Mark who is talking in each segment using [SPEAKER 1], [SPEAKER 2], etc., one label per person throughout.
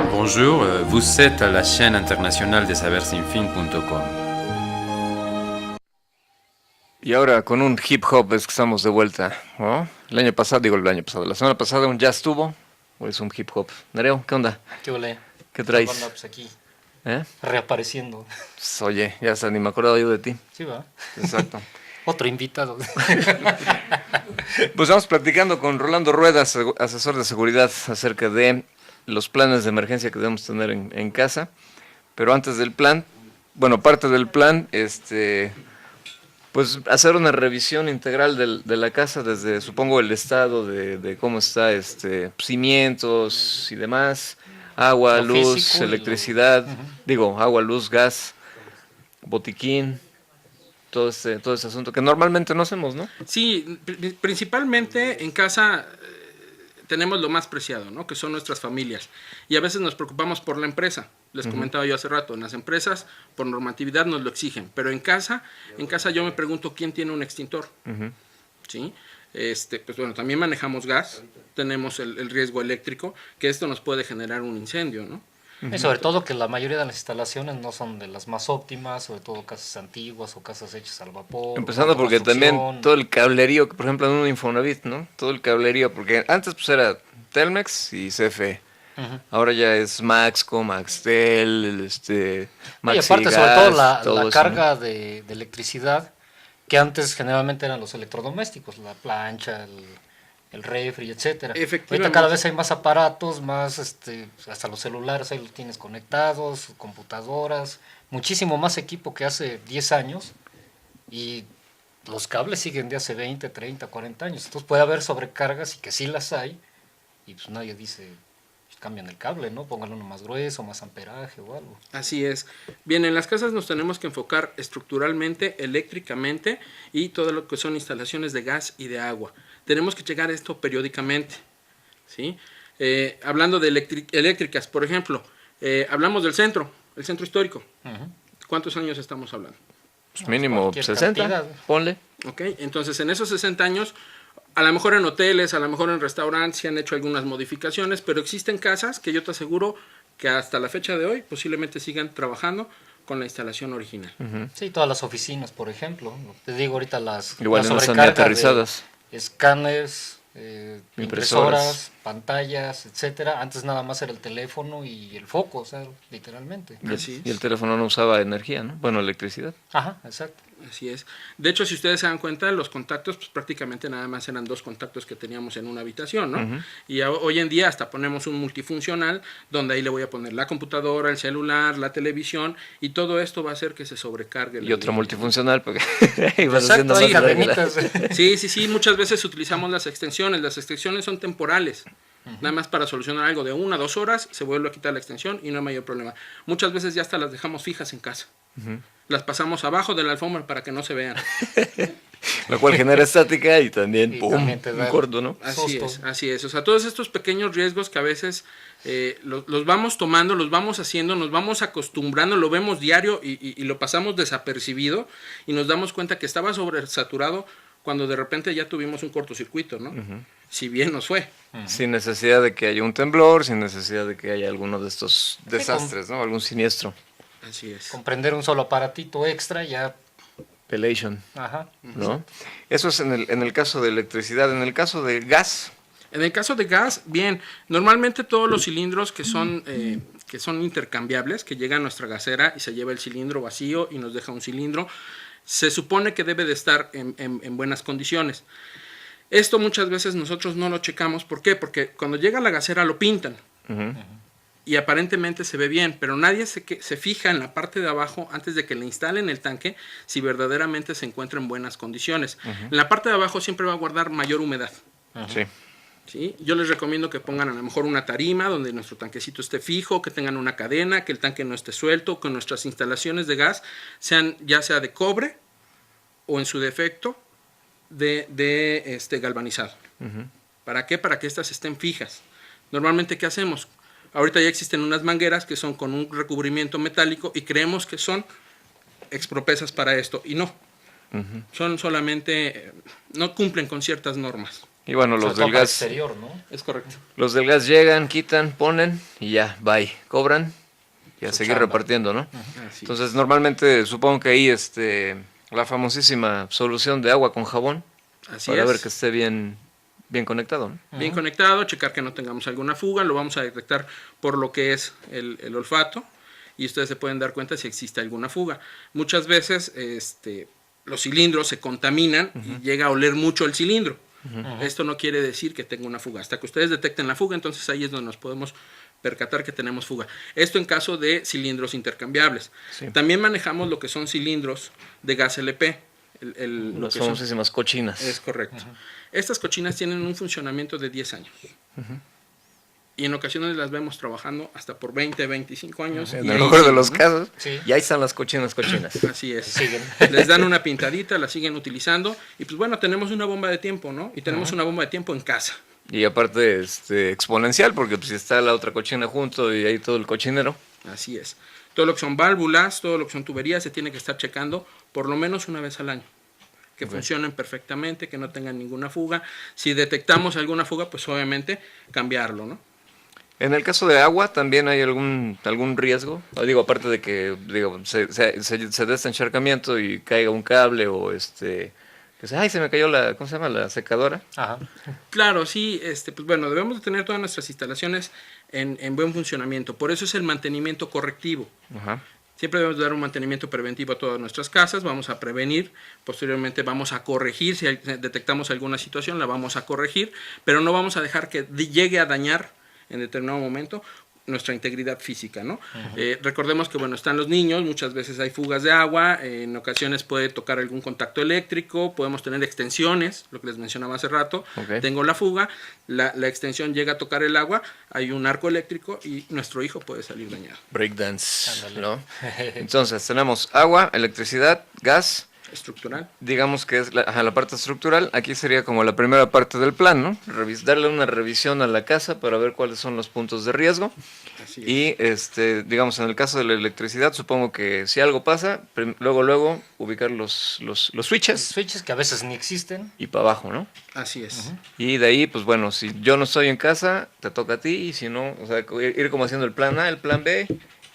[SPEAKER 1] Bonjour, vous êtes à la chaîne internationale de sabersinfin.com.
[SPEAKER 2] Y ahora con un hip hop es que estamos de vuelta, ¿no? La semana pasada un jazz tuvo, o es un hip hop. Nereo, ¿qué onda?
[SPEAKER 3] ¿Qué ole?
[SPEAKER 2] ¿Qué traes?
[SPEAKER 3] Anda, pues aquí,
[SPEAKER 2] ¿Eh?
[SPEAKER 3] reapareciendo.
[SPEAKER 2] Pues, oye, ya hasta ni me acordaba yo de ti.
[SPEAKER 3] Sí, va.
[SPEAKER 2] Exacto.
[SPEAKER 3] Otro invitado.
[SPEAKER 2] Pues vamos platicando con Rolando Rueda, asesor de seguridad, acerca de los planes de emergencia que debemos tener en casa. Pero antes del plan, bueno, parte del plan, pues hacer una revisión integral de la casa desde, supongo, el estado de cómo está, cimientos y demás, agua,
[SPEAKER 3] Lo
[SPEAKER 2] luz,
[SPEAKER 3] físico y
[SPEAKER 2] electricidad,
[SPEAKER 3] lo-
[SPEAKER 2] agua, luz, gas, botiquín, todo este asunto que normalmente no hacemos, ¿no?
[SPEAKER 4] Sí, principalmente en casa tenemos lo más preciado, ¿no? Que son nuestras familias. Y a veces nos preocupamos por la empresa. Les comentaba yo hace rato, en las empresas por normatividad nos lo exigen, pero en casa yo me pregunto quién tiene un extintor. ¿Sí? Pues bueno, también manejamos gas, tenemos el riesgo eléctrico, que esto nos puede generar un incendio, ¿no?
[SPEAKER 3] Y sobre todo que la mayoría de las instalaciones no son de las más óptimas, sobre todo casas antiguas o casas hechas al vapor.
[SPEAKER 2] Empezando porque también todo el cablerío, por ejemplo en un Infonavit, ¿no? Todo el cablerío, porque antes pues era Telmex y CFE. Ahora ya es Maxco, Maxtel,
[SPEAKER 3] Y
[SPEAKER 2] Maxi
[SPEAKER 3] aparte, sobre
[SPEAKER 2] Gas,
[SPEAKER 3] todo la
[SPEAKER 2] eso,
[SPEAKER 3] carga
[SPEAKER 2] ¿no?
[SPEAKER 3] de electricidad, que antes generalmente eran los electrodomésticos, la plancha, el refri, etcétera.
[SPEAKER 4] Efectivamente.
[SPEAKER 3] Ahorita cada vez hay más aparatos, más hasta los celulares ahí los tienes conectados, computadoras, muchísimo más equipo que hace 10 años y los cables siguen de hace 20, 30, 40 años. Entonces puede haber sobrecargas y que sí las hay y pues nadie dice, pues cambian el cable, ¿no? Pónganlo uno más grueso, más amperaje o algo.
[SPEAKER 4] Así es. Bien, en las casas nos tenemos que enfocar estructuralmente, eléctricamente y todo lo que son instalaciones de gas y de agua. Tenemos que checar esto periódicamente, ¿sí? Hablando de eléctricas, por ejemplo, hablamos del centro, el centro histórico. ¿Cuántos años estamos hablando?
[SPEAKER 2] Pues mínimo
[SPEAKER 3] Cualquier
[SPEAKER 2] 60,
[SPEAKER 3] cantidad.
[SPEAKER 2] ponle.
[SPEAKER 4] ¿Ok? Entonces, en esos 60 años, a lo mejor en hoteles, a lo mejor en restaurantes se han hecho algunas modificaciones, pero existen casas que yo te aseguro que hasta la fecha de hoy posiblemente sigan trabajando con la instalación original.
[SPEAKER 3] Sí, todas las oficinas, por ejemplo. Te digo ahorita las
[SPEAKER 2] Igual
[SPEAKER 3] la
[SPEAKER 2] no están ni
[SPEAKER 3] sobrecarga
[SPEAKER 2] aterrizadas.
[SPEAKER 3] de escáneres,
[SPEAKER 2] Impresoras.
[SPEAKER 3] impresoras, pantallas, etcétera. Antes nada más era el teléfono y el foco, o sea, literalmente.
[SPEAKER 4] Así
[SPEAKER 2] Y el
[SPEAKER 4] es.
[SPEAKER 2] teléfono no usaba energía, ¿no? Bueno, electricidad.
[SPEAKER 3] Ajá, exacto.
[SPEAKER 4] Así es. De hecho, si ustedes se dan cuenta, los contactos, pues prácticamente nada más eran 2 contactos que teníamos en una habitación, ¿no? Y hoy en día hasta ponemos un multifuncional, donde ahí le voy a poner la computadora, el celular, la televisión, y todo esto va a hacer que se sobrecargue.
[SPEAKER 2] Y otro multifuncional, porque ibas
[SPEAKER 3] Exacto,
[SPEAKER 2] haciendo
[SPEAKER 3] hay
[SPEAKER 2] más regla.
[SPEAKER 3] cadenitas.
[SPEAKER 4] Sí, muchas veces utilizamos las extensiones. Las extensiones son temporales. Nada más para solucionar algo de 1 a 2 horas, se vuelve a quitar la extensión y no hay mayor problema. Muchas veces ya hasta las dejamos fijas en casa. Las pasamos abajo de la alfombra para que no se vean.
[SPEAKER 2] Lo cual genera estática y también,
[SPEAKER 3] Y
[SPEAKER 2] ¡pum!,
[SPEAKER 3] también te da
[SPEAKER 2] un corto, ¿no?
[SPEAKER 4] Así
[SPEAKER 3] Susto.
[SPEAKER 4] es, así es. O sea, todos estos pequeños riesgos que a veces los vamos tomando, los vamos haciendo, nos vamos acostumbrando, lo vemos diario y lo pasamos desapercibido y nos damos cuenta que estaba sobresaturado cuando de repente ya tuvimos un cortocircuito, ¿no? Si bien nos fue.
[SPEAKER 2] Sin necesidad de que haya un temblor, sin necesidad de que haya alguno de estos desastres, ¿no? Algún siniestro.
[SPEAKER 4] Así es.
[SPEAKER 3] Comprender un solo aparatito extra ya.
[SPEAKER 2] Pelation,
[SPEAKER 3] Ajá.
[SPEAKER 2] ¿no? Eso es en el caso de electricidad. En el caso de gas,
[SPEAKER 4] En el caso de gas, bien, normalmente todos los cilindros que son intercambiables, que llega a nuestra gasera y se lleva el cilindro vacío y nos deja un cilindro, se supone que debe de estar en buenas condiciones. Esto muchas veces nosotros no lo checamos. ¿Por qué? Porque cuando llega a la gasera lo pintan. Y aparentemente se ve bien, pero nadie se fija en la parte de abajo antes de que le instalen el tanque si verdaderamente se encuentra en buenas condiciones. En la parte de abajo siempre va a guardar mayor humedad.
[SPEAKER 2] sí.
[SPEAKER 4] ¿Sí? Yo les recomiendo que pongan a lo mejor una tarima donde nuestro tanquecito esté fijo, que tengan una cadena, que el tanque no esté suelto, que nuestras instalaciones de gas sean ya sea de cobre o en su defecto de galvanizado. ¿Para qué? Para que estas estén fijas. Normalmente, ¿qué hacemos? Ahorita ya existen unas mangueras que son con un recubrimiento metálico y creemos que son expropesas para esto y no. Son solamente, no cumplen con ciertas normas.
[SPEAKER 2] Y bueno,
[SPEAKER 3] Sobre
[SPEAKER 2] los
[SPEAKER 3] todo
[SPEAKER 2] del
[SPEAKER 3] para
[SPEAKER 2] gas,
[SPEAKER 3] exterior, ¿no?
[SPEAKER 4] Es correcto.
[SPEAKER 2] los del gas llegan, quitan, ponen y ya, bye, cobran y a
[SPEAKER 3] Su
[SPEAKER 2] seguir
[SPEAKER 3] chamba.
[SPEAKER 2] repartiendo, ¿no?
[SPEAKER 4] Así
[SPEAKER 2] Entonces, normalmente supongo que ahí la famosísima solución de agua con jabón
[SPEAKER 4] Así
[SPEAKER 2] para
[SPEAKER 4] es.
[SPEAKER 2] ver que esté bien conectado, ¿no?
[SPEAKER 4] Bien conectado, checar que no tengamos alguna fuga, lo vamos a detectar por lo que es el olfato y ustedes se pueden dar cuenta si existe alguna fuga. Muchas veces los cilindros se contaminan y llega a oler mucho el cilindro. Esto no quiere decir que tenga una fuga. Hasta que ustedes detecten la fuga, entonces ahí es donde nos podemos percatar que tenemos fuga. Esto en caso de cilindros intercambiables.
[SPEAKER 2] Sí.
[SPEAKER 4] También manejamos lo que son cilindros de gas LP. Lo
[SPEAKER 2] Las
[SPEAKER 4] que son-
[SPEAKER 2] famosísimas cochinas.
[SPEAKER 4] Es correcto. Estas cochinas tienen un funcionamiento de 10 años. Y en ocasiones las vemos trabajando hasta por 20, 25 años.
[SPEAKER 2] En
[SPEAKER 4] y
[SPEAKER 2] el
[SPEAKER 4] ahí
[SPEAKER 2] mejor de
[SPEAKER 4] siguen,
[SPEAKER 2] los
[SPEAKER 4] ¿no?
[SPEAKER 2] casos.
[SPEAKER 3] Sí.
[SPEAKER 2] Y ahí están las cochinas.
[SPEAKER 4] Así es.
[SPEAKER 3] Siguen.
[SPEAKER 4] Les dan una pintadita, la siguen utilizando. Y pues bueno, tenemos una bomba de tiempo, ¿no? Y tenemos una bomba de tiempo en casa.
[SPEAKER 2] Y aparte exponencial, porque pues, si está la otra cochina junto y ahí todo el cochinero.
[SPEAKER 4] Así es. Todo lo que son válvulas, todo lo que son tuberías, se tiene que estar checando por lo menos una vez al año. Que funcionen perfectamente, que no tengan ninguna fuga. Si detectamos alguna fuga, pues obviamente cambiarlo, ¿no?
[SPEAKER 2] En el caso de agua, ¿también hay algún riesgo? Digo, aparte de que se dé este encharcamiento y caiga un cable o que ay, se me cayó ¿cómo se llama? La secadora.
[SPEAKER 3] Ajá.
[SPEAKER 4] Claro, sí, pues bueno, debemos de tener todas nuestras instalaciones en buen funcionamiento. Por eso es el mantenimiento correctivo.
[SPEAKER 2] Ajá.
[SPEAKER 4] Siempre debemos dar un mantenimiento preventivo a todas nuestras casas, vamos a prevenir, posteriormente vamos a corregir, si detectamos alguna situación la vamos a corregir, pero no vamos a dejar que llegue a dañar en determinado momento nuestra integridad física, ¿no? Recordemos que, bueno, están los niños, muchas veces hay fugas de agua, en ocasiones puede tocar algún contacto eléctrico, podemos tener extensiones, lo que les mencionaba hace rato,
[SPEAKER 2] Ok.
[SPEAKER 4] tengo la fuga, la extensión llega a tocar el agua, hay un arco eléctrico y nuestro hijo puede salir dañado.
[SPEAKER 2] Breakdance,
[SPEAKER 3] Ándale.
[SPEAKER 2] ¿no? Entonces, tenemos agua, electricidad, gas.
[SPEAKER 4] Estructural.
[SPEAKER 2] Digamos que es la parte estructural. Aquí sería como la primera parte del plan, ¿no? Darle una revisión a la casa para ver cuáles son los puntos de riesgo.
[SPEAKER 4] Así es.
[SPEAKER 2] Y, digamos, en el caso de la electricidad, supongo que si algo pasa, luego ubicar los switches
[SPEAKER 3] Switches que a veces ni existen.
[SPEAKER 2] y para abajo, ¿no?
[SPEAKER 4] Así es.
[SPEAKER 2] Y de ahí, pues bueno, si yo no estoy en casa, te toca a ti. Y si no, o sea, ir como haciendo el plan A, el plan B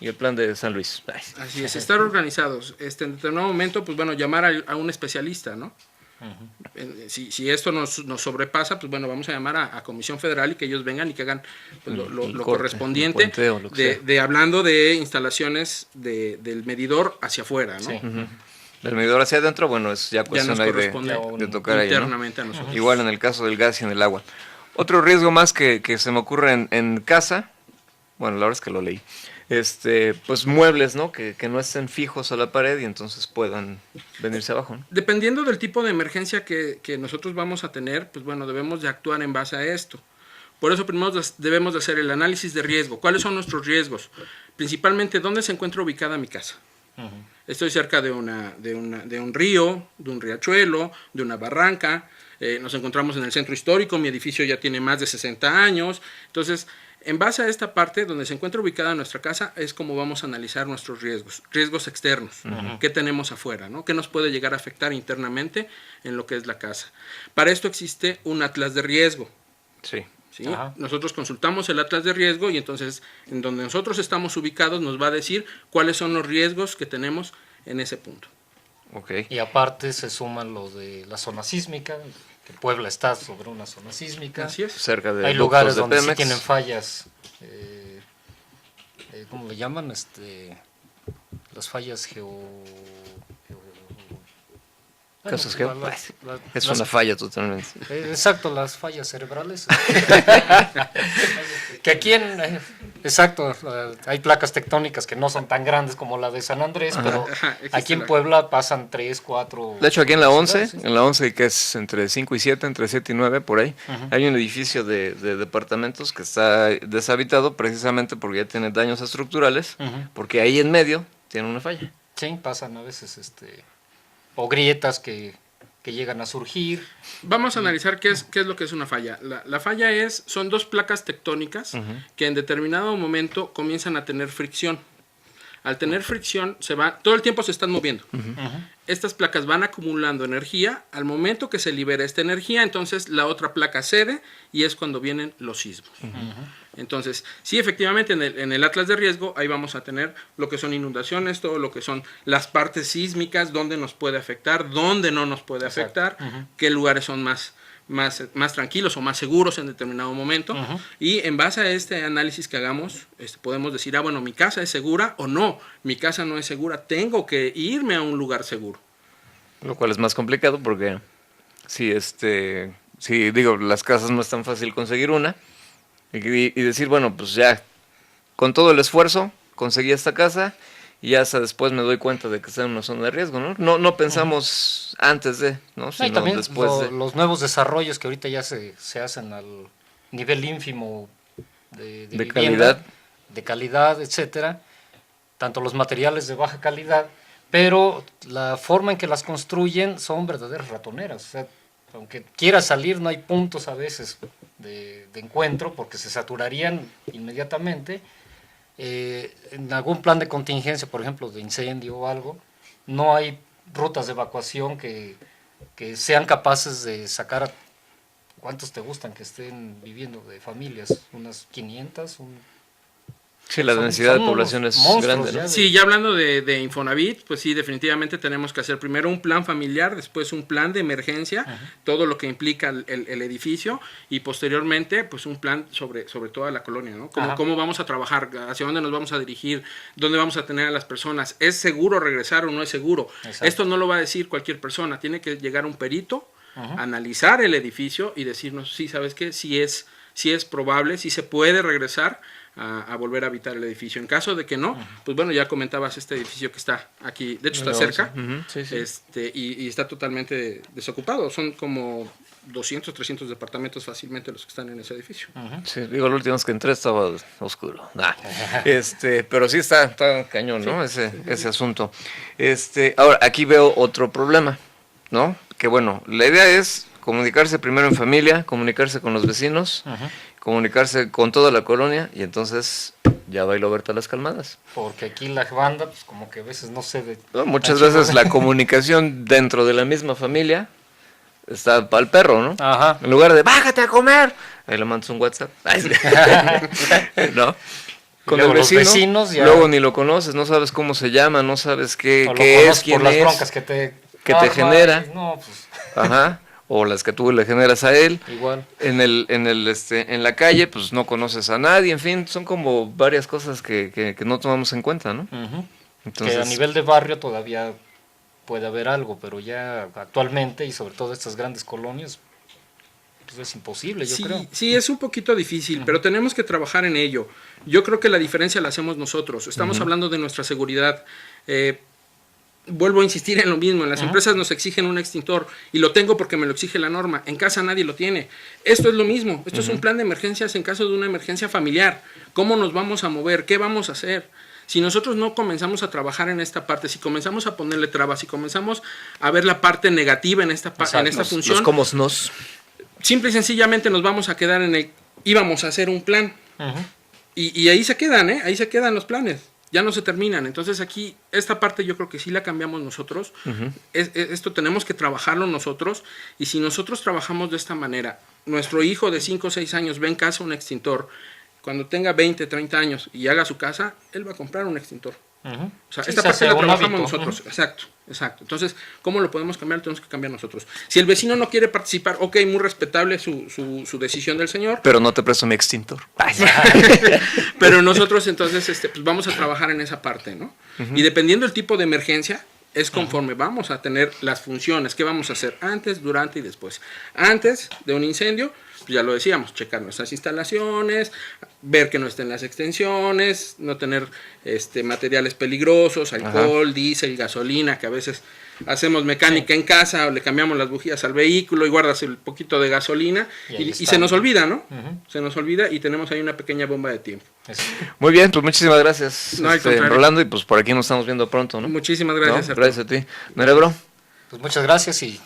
[SPEAKER 2] y el plan de San Luis. Ay.
[SPEAKER 4] Así es, estar organizados. En determinado momento, pues bueno, llamar a un especialista, ¿no? Si esto nos sobrepasa, pues bueno, vamos a llamar a Comisión Federal y que ellos vengan y que hagan pues, lo
[SPEAKER 2] corte,
[SPEAKER 4] correspondiente
[SPEAKER 2] el puenteo, lo que sea.
[SPEAKER 4] hablando de instalaciones del medidor hacia afuera, ¿no?
[SPEAKER 3] Sí.
[SPEAKER 2] Del medidor hacia adentro, bueno, es ya
[SPEAKER 4] Ya
[SPEAKER 2] cuestión
[SPEAKER 4] nos
[SPEAKER 2] ahí
[SPEAKER 4] corresponde
[SPEAKER 2] de tocar ahí, ¿no?
[SPEAKER 4] internamente a nosotros.
[SPEAKER 2] Igual en el caso del gas y en el agua. Otro riesgo más que se me ocurre en casa, bueno, la verdad es que lo leí, pues muebles, ¿no? Que no estén fijos a la pared y entonces puedan venirse abajo, ¿no?
[SPEAKER 4] Dependiendo del tipo de emergencia que nosotros vamos a tener, pues bueno, debemos de actuar en base a esto. Por eso primero debemos de hacer el análisis de riesgo. ¿Cuáles son nuestros riesgos? Principalmente, ¿dónde se encuentra ubicada mi casa? Estoy cerca de un río, de un riachuelo, de una barranca. Nos encontramos en el centro histórico, mi edificio ya tiene más de 60 años. Entonces, en base a esta parte donde se encuentra ubicada nuestra casa es como vamos a analizar nuestros riesgos externos, qué tenemos afuera, ¿no? ¿Qué nos puede llegar a afectar internamente en lo que es la casa? Para esto existe un atlas de riesgo.
[SPEAKER 2] Sí.
[SPEAKER 4] ¿Sí?
[SPEAKER 3] Ajá.
[SPEAKER 4] Nosotros consultamos el atlas de riesgo y entonces en donde nosotros estamos ubicados nos va a decir cuáles son los riesgos que tenemos en ese punto.
[SPEAKER 2] Ok.
[SPEAKER 3] Y aparte se suman los de la zona sísmica, que Puebla está sobre una zona sísmica.
[SPEAKER 4] Así es.
[SPEAKER 2] Cerca de
[SPEAKER 3] Hay
[SPEAKER 2] ductos
[SPEAKER 3] lugares
[SPEAKER 2] de
[SPEAKER 3] donde sí
[SPEAKER 2] Pemex.
[SPEAKER 3] tienen fallas, ¿cómo le llaman? Las fallas
[SPEAKER 2] Casos
[SPEAKER 3] bueno,
[SPEAKER 2] geo. Es
[SPEAKER 3] las-
[SPEAKER 2] una falla totalmente.
[SPEAKER 3] Exacto, las fallas cerebrales. Que aquí exacto, hay placas tectónicas que no son tan grandes como la de San Andrés, pero
[SPEAKER 4] Ajá, existe
[SPEAKER 3] aquí en
[SPEAKER 4] la-
[SPEAKER 3] Puebla pasan 3, 4...
[SPEAKER 2] De hecho, aquí en la 11,
[SPEAKER 3] Sí.
[SPEAKER 2] en la 11 que es entre 5 y 7, entre 7 y 9, por ahí, hay un edificio de departamentos que está deshabitado precisamente porque ya tiene daños estructurales,
[SPEAKER 3] Ujú.
[SPEAKER 2] porque ahí en medio tiene una falla.
[SPEAKER 3] Sí, pasan a veces o grietas que llegan a surgir.
[SPEAKER 4] Vamos a analizar qué es lo que es una falla. La falla son dos placas tectónicas que en determinado momento comienzan a tener fricción. Al tener fricción, todo el tiempo se están moviendo. Estas placas van acumulando energía. Al momento que se libera esta energía, entonces la otra placa cede y es cuando vienen los sismos. Entonces, sí, efectivamente, en el atlas de riesgo, ahí vamos a tener lo que son inundaciones, todo lo que son las partes sísmicas, dónde nos puede afectar, dónde no nos puede afectar, qué lugares son más tranquilos o más seguros en determinado momento. Y en base a este análisis que hagamos, podemos decir, bueno, mi casa es segura o no, mi casa no es segura, tengo que irme a un lugar seguro.
[SPEAKER 2] Lo cual es más complicado porque si digo, las casas no es tan fácil conseguir una y decir, bueno, pues ya con todo el esfuerzo conseguí esta casa y hasta después me doy cuenta de que está en una zona de riesgo, ¿no? No pensamos antes de, ¿no? Sino
[SPEAKER 3] y también
[SPEAKER 2] después de.
[SPEAKER 3] Los nuevos desarrollos que ahorita ya se hacen al nivel ínfimo de vivienda, de calidad, etcétera, tanto los materiales de baja calidad, pero la forma en que las construyen son verdaderas ratoneras. O sea, aunque quiera salir, no hay puntos a veces de encuentro porque se saturarían inmediatamente. En algún plan de contingencia, por ejemplo, de incendio o algo, no hay rutas de evacuación que sean capaces de sacar a ¿cuántos te gustan que estén viviendo de familias? ¿Unas 500?
[SPEAKER 2] Sí, la densidad de población es grande, ¿no?
[SPEAKER 4] Sí, ya hablando de Infonavit, pues sí, definitivamente tenemos que hacer primero un plan familiar, después un plan de emergencia, todo lo que implica el edificio, y posteriormente, pues un plan sobre toda la colonia, ¿no? Cómo vamos a trabajar, hacia dónde nos vamos a dirigir, dónde vamos a tener a las personas, ¿es seguro regresar o no es seguro? Exacto. Esto no lo va a decir cualquier persona, tiene que llegar un perito, analizar el edificio y decirnos, sí, ¿sabes qué? Si es probable, si se puede regresar a volver a habitar el edificio. En caso de que no, pues bueno, ya comentabas este edificio que está aquí, de hecho está cerca, sí. Y está totalmente desocupado. Son como 200, 300 departamentos fácilmente los que están en ese edificio.
[SPEAKER 2] Sí, digo, la última vez que entré estaba oscuro. Pero sí está cañón, ¿no? Sí. Ese asunto. Ahora, aquí veo otro problema, ¿no? Que bueno, la idea es comunicarse primero en familia, comunicarse con los vecinos, comunicarse con toda la colonia, y entonces ya bailó Berta las calmadas.
[SPEAKER 3] Porque aquí la banda, pues como que a veces no sé
[SPEAKER 2] muchas veces la comunicación dentro de la misma familia está para el perro, ¿no? En lugar de, bájate a comer, ahí le mandas un WhatsApp. ¿No? Con el vecino, luego ni lo conoces, no sabes cómo se llama, no sabes qué es, quién
[SPEAKER 3] por las
[SPEAKER 2] es,
[SPEAKER 3] broncas que te
[SPEAKER 2] genera.
[SPEAKER 3] No, pues.
[SPEAKER 2] O las que tú le generas a él.
[SPEAKER 3] Igual.
[SPEAKER 2] En la calle, pues no conoces a nadie, en fin, son como varias cosas que no tomamos en cuenta, ¿no? Entonces,
[SPEAKER 3] que a nivel de barrio todavía puede haber algo, pero ya actualmente, y sobre todo estas grandes colonias, pues es imposible, yo creo.
[SPEAKER 4] Sí, es un poquito difícil, pero tenemos que trabajar en ello. Yo creo que la diferencia la hacemos nosotros. Estamos hablando de nuestra seguridad. Vuelvo a insistir en lo mismo, en las empresas nos exigen un extintor y lo tengo porque me lo exige la norma, en casa nadie lo tiene. Esto es lo mismo, esto es un plan de emergencias en caso de una emergencia familiar. ¿Cómo nos vamos a mover? ¿Qué vamos a hacer? Si nosotros no comenzamos a trabajar en esta parte, si comenzamos a ponerle trabas, si comenzamos a ver la parte negativa en esta función,
[SPEAKER 2] los cómo nos.
[SPEAKER 4] Simple y sencillamente nos vamos a quedar íbamos a hacer un plan. Y ahí se quedan, ahí se quedan los planes. Ya no se terminan. Entonces aquí, esta parte yo creo que sí la cambiamos nosotros. Esto tenemos que trabajarlo nosotros. Y si nosotros trabajamos de esta manera, nuestro hijo de 5 o 6 años ve en casa un extintor, cuando tenga 20, 30 años y haga su casa, él va a comprar un extintor. O sea, esta parte la trabajamos nosotros. Exacto. Entonces, ¿cómo lo podemos cambiar? Lo tenemos que cambiar nosotros. Si el vecino no quiere participar, ok, muy respetable su decisión del señor.
[SPEAKER 2] Pero no te presto mi extintor.
[SPEAKER 4] Pero nosotros entonces pues vamos a trabajar en esa parte, ¿no? Y dependiendo del tipo de emergencia, es conforme vamos a tener las funciones. ¿Qué vamos a hacer antes, durante y después? Antes de un incendio, pues ya lo decíamos, checar nuestras instalaciones, ver que no estén las extensiones, no tener materiales peligrosos, alcohol, diésel, gasolina, que a veces hacemos mecánica en casa o le cambiamos las bujías al vehículo y guardas el poquito de gasolina y se nos olvida, ¿no? Se nos olvida y tenemos ahí una pequeña bomba de tiempo.
[SPEAKER 2] Muy bien, pues muchísimas gracias,
[SPEAKER 4] No,
[SPEAKER 2] Rolando, y pues por aquí nos estamos viendo pronto, ¿no?
[SPEAKER 4] Muchísimas gracias.
[SPEAKER 2] ¿No? Gracias a ti. ¿Nerebro?
[SPEAKER 3] Pues muchas gracias y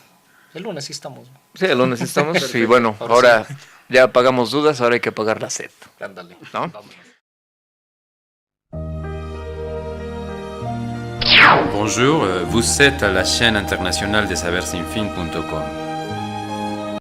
[SPEAKER 3] el lunes sí estamos.
[SPEAKER 2] Sí, el lunes sí estamos. Y bueno, ahora ya apagamos dudas, ahora hay que apagar la sed.
[SPEAKER 3] Ándale.
[SPEAKER 2] ¿No?
[SPEAKER 3] Vámonos.
[SPEAKER 1] Bonjour, vous êtes à la chaîne internationale des sabersinfin.com.